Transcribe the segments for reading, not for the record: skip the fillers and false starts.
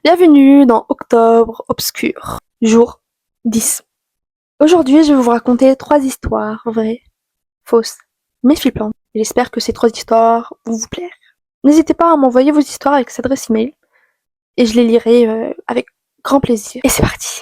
Bienvenue dans Octobre Obscur, jour 10. Aujourd'hui, je vais vous raconter 3 histoires vraies, fausses, mais flippantes. Et j'espère que ces 3 histoires vont vous plaire. N'hésitez pas à m'envoyer vos histoires avec cette adresse email et je les lirai avec grand plaisir. Et c'est parti.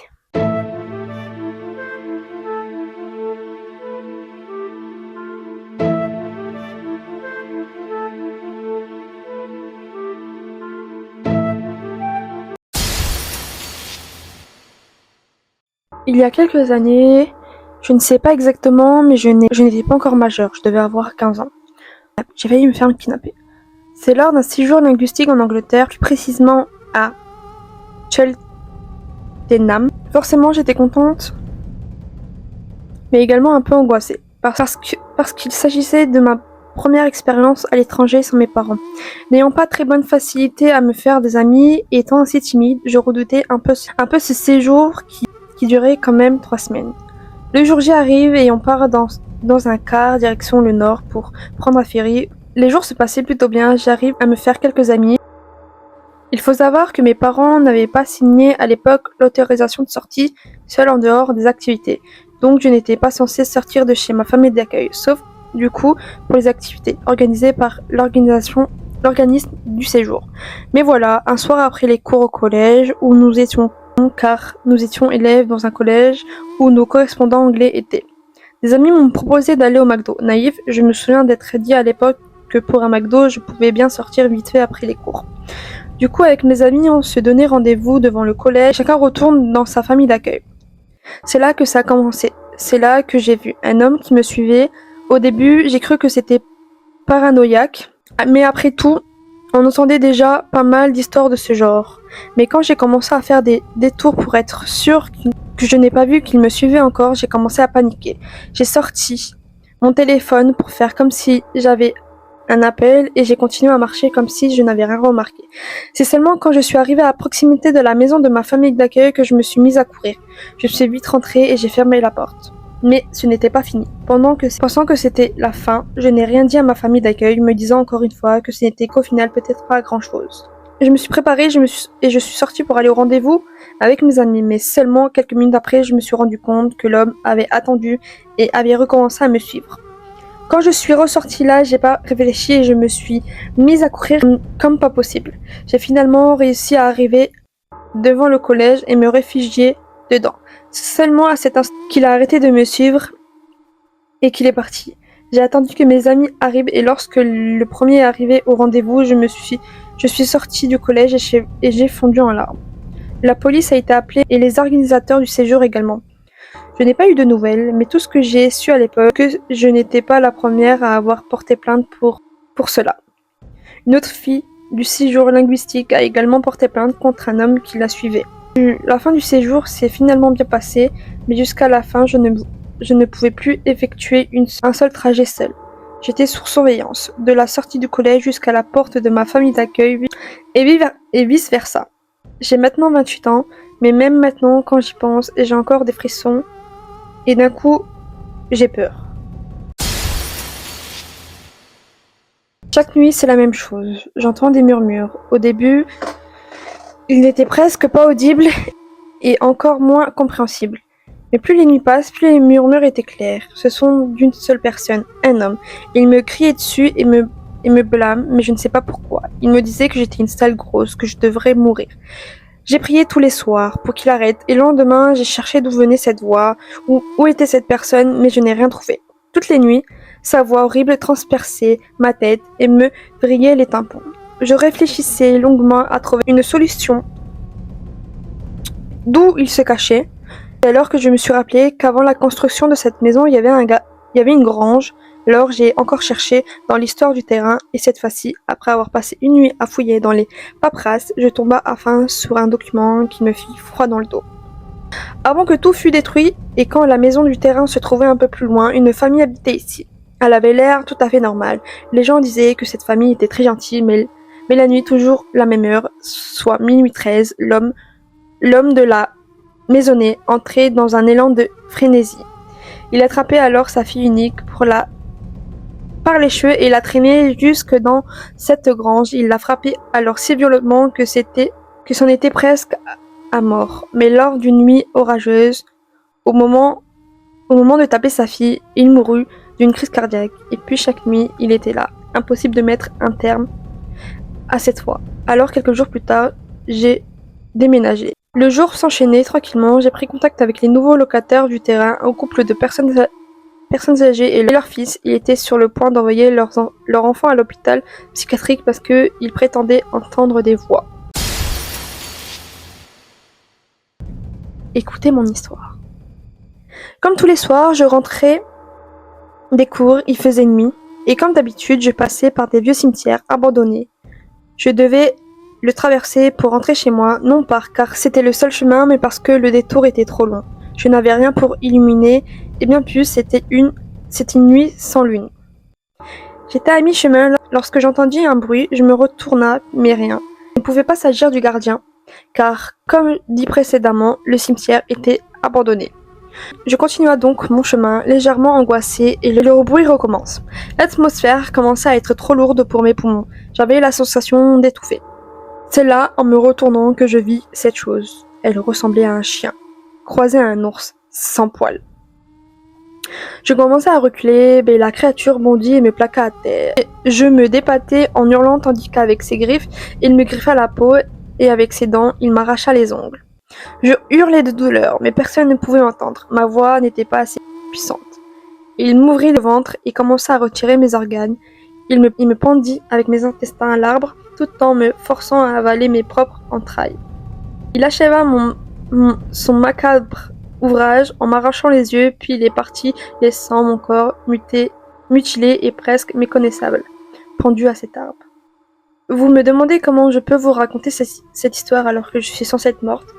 Il y a quelques années, je ne sais pas exactement, mais je n'étais pas encore majeure, je devais avoir 15 ans. J'ai failli me faire kidnapper. C'est lors d'un séjour linguistique en Angleterre, plus précisément à Cheltenham. Forcément, j'étais contente, mais également un peu angoissée, parce qu'il s'agissait de ma première expérience à l'étranger sans mes parents. N'ayant pas très bonne facilité à me faire des amis et étant assez timide, je redoutais un peu ce séjour qui durait quand même 3 semaines. Le jour J arrive et on part dans un car direction le nord pour prendre un ferry. Les jours se passaient plutôt bien, j'arrive à me faire quelques amis. Il faut savoir que mes parents n'avaient pas signé à l'époque l'autorisation de sortie, seule en dehors des activités. Donc je n'étais pas censée sortir de chez ma famille d'accueil, sauf du coup pour les activités organisées par l'organisme du séjour. Mais voilà, un soir après les cours au collège où nous étions car nous étions élèves dans un collège où nos correspondants anglais étaient. Des amis m'ont proposé d'aller au McDo. Naïf, je me souviens d'être dit à l'époque que pour un McDo, je pouvais bien sortir vite fait après les cours. Du coup, avec mes amis, on se donnait rendez-vous devant le collège. Chacun retourne dans sa famille d'accueil. C'est là que ça a commencé. C'est là que j'ai vu un homme qui me suivait. Au début, j'ai cru que c'était paranoïaque. Mais après tout, on entendait déjà pas mal d'histoires de ce genre. Mais quand j'ai commencé à faire des détours pour être sûre que je n'ai pas vu qu'il me suivait encore, j'ai commencé à paniquer. J'ai sorti mon téléphone pour faire comme si j'avais un appel et j'ai continué à marcher comme si je n'avais rien remarqué. C'est seulement quand je suis arrivée à proximité de la maison de ma famille d'accueil que je me suis mise à courir. Je suis vite rentrée et j'ai fermé la porte. Mais ce n'était pas fini. Pensant que c'était la fin, je n'ai rien dit à ma famille d'accueil, me disant encore une fois que ce n'était qu'au final peut-être pas grand-chose. Je me suis préparée et je suis sortie pour aller au rendez-vous avec mes amis, mais seulement quelques minutes après, je me suis rendu compte que l'homme avait attendu et avait recommencé à me suivre. Quand je suis ressortie là, j'ai pas réfléchi et je me suis mise à courir comme pas possible. J'ai finalement réussi à arriver devant le collège et me réfugier dedans. C'est seulement à cet instant qu'il a arrêté de me suivre et qu'il est parti. J'ai attendu que mes amis arrivent et lorsque le premier est arrivé au rendez-vous, je suis sortie du collège et j'ai fondu en larmes. La police a été appelée et les organisateurs du séjour également. Je n'ai pas eu de nouvelles, mais tout ce que j'ai su à l'époque, que je n'étais pas la première à avoir porté plainte pour cela. Une autre fille du séjour linguistique a également porté plainte contre un homme qui la suivait. La fin du séjour s'est finalement bien passée, mais jusqu'à la fin, je ne pouvais plus effectuer un seul trajet seul. J'étais sous surveillance, de la sortie du collège jusqu'à la porte de ma famille d'accueil et vice-versa. J'ai maintenant 28 ans, mais même maintenant, quand j'y pense, j'ai encore des frissons. Et d'un coup, j'ai peur. Chaque nuit, c'est la même chose. J'entends des murmures. Au début, ils n'étaient presque pas audibles et encore moins compréhensibles. Mais plus les nuits passent, plus les murmures étaient clairs. Ce sont d'une seule personne, un homme. Il me criait dessus et me blâme, mais je ne sais pas pourquoi. Il me disait que j'étais une sale grosse, que je devrais mourir. J'ai prié tous les soirs pour qu'il arrête et le lendemain, j'ai cherché d'où venait cette voix, où était cette personne, mais je n'ai rien trouvé. Toutes les nuits, sa voix horrible transperçait ma tête et me vrillait les tympans. Je réfléchissais longuement à trouver une solution d'où il se cachait. Et alors que je me suis rappelé qu'avant la construction de cette maison, il y avait une grange. Alors j'ai encore cherché dans l'histoire du terrain et cette fois-ci, après avoir passé une nuit à fouiller dans les paperasses, je tomba enfin sur un document qui me fit froid dans le dos. Avant que tout fût détruit et quand la maison du terrain se trouvait un peu plus loin, une famille habitait ici. Elle avait l'air tout à fait normale. Les gens disaient que cette famille était très gentille, mais la nuit, toujours la même heure, soit minuit 13, l'homme de la maisonnée entrait dans un élan de frénésie. Il attrapait alors sa fille unique par les cheveux et la traînait jusque dans cette grange. Il la frappait alors si violemment que c'était que c'en était presque à mort. Mais lors d'une nuit orageuse, au moment de taper sa fille, il mourut d'une crise cardiaque. Et puis chaque nuit, il était là. Impossible de mettre un terme à cette fois. Alors quelques jours plus tard, j'ai déménagé. Le jour s'enchaînait tranquillement, j'ai pris contact avec les nouveaux locataires du terrain, un couple de personnes âgées et leur fils. Ils étaient sur le point d'envoyer leur enfant à l'hôpital psychiatrique parce qu'ils prétendaient entendre des voix. Écoutez mon histoire. Comme tous les soirs, je rentrais des cours, il faisait nuit, et comme d'habitude, je passais par des vieux cimetières abandonnés. Je devais le traverser pour rentrer chez moi, non pas car c'était le seul chemin, mais parce que le détour était trop long. Je n'avais rien pour illuminer, et bien plus, c'était une nuit sans lune. J'étais à mi-chemin lorsque j'entendis un bruit, je me retourna, mais rien. Il ne pouvait pas s'agir du gardien, car, comme dit précédemment, le cimetière était abandonné. Je continua donc mon chemin, légèrement angoissé, et le bruit recommence. L'atmosphère commençait à être trop lourde pour mes poumons. J'avais la sensation d'étouffer. C'est là, en me retournant, que je vis cette chose. Elle ressemblait à un chien, croisé à un ours, sans poils. Je commençais à reculer, mais la créature bondit et me plaqua à terre. Je me débattais en hurlant tandis qu'avec ses griffes, il me griffa la peau et avec ses dents, il m'arracha les ongles. Je hurlais de douleur, mais personne ne pouvait m'entendre. Ma voix n'était pas assez puissante. Il m'ouvrit le ventre et commença à retirer mes organes. Il me pendit avec mes intestins à l'arbre, tout en me forçant à avaler mes propres entrailles. Il acheva son macabre ouvrage en m'arrachant les yeux, puis il est parti, laissant mon corps mutilé et presque méconnaissable, pendu à cet arbre. Vous me demandez comment je peux vous raconter cette histoire alors que je suis censée être morte,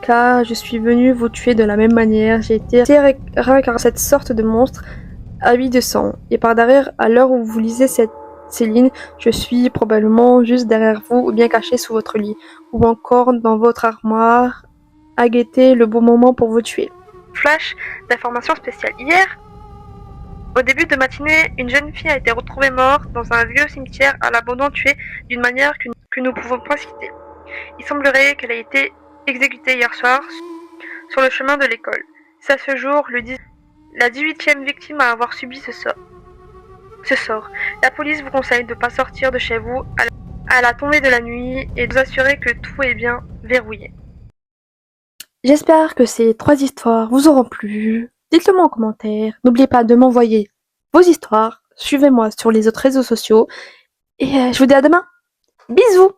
car je suis venue vous tuer de la même manière. J'ai été réincarnée cette sorte de monstre avide de sang, et par derrière, à l'heure où vous lisez ces lignes, je suis probablement juste derrière vous, ou bien caché sous votre lit, ou encore dans votre armoire, à guetter le bon moment pour vous tuer. Flash d'information spéciale. Hier, au début de matinée, une jeune fille a été retrouvée morte dans un vieux cimetière à l'abandon, tuée d'une manière que nous ne pouvons pas citer. Il semblerait qu'elle ait été exécutée hier soir sur le chemin de l'école. C'est à ce jour la 18e victime à avoir subi ce sort. La police vous conseille de ne pas sortir de chez vous à la tombée de la nuit et de vous assurer que tout est bien verrouillé. J'espère que ces 3 histoires vous auront plu. Dites-le moi en commentaire. N'oubliez pas de m'envoyer vos histoires. Suivez-moi sur les autres réseaux sociaux. Et je vous dis à demain. Bisous!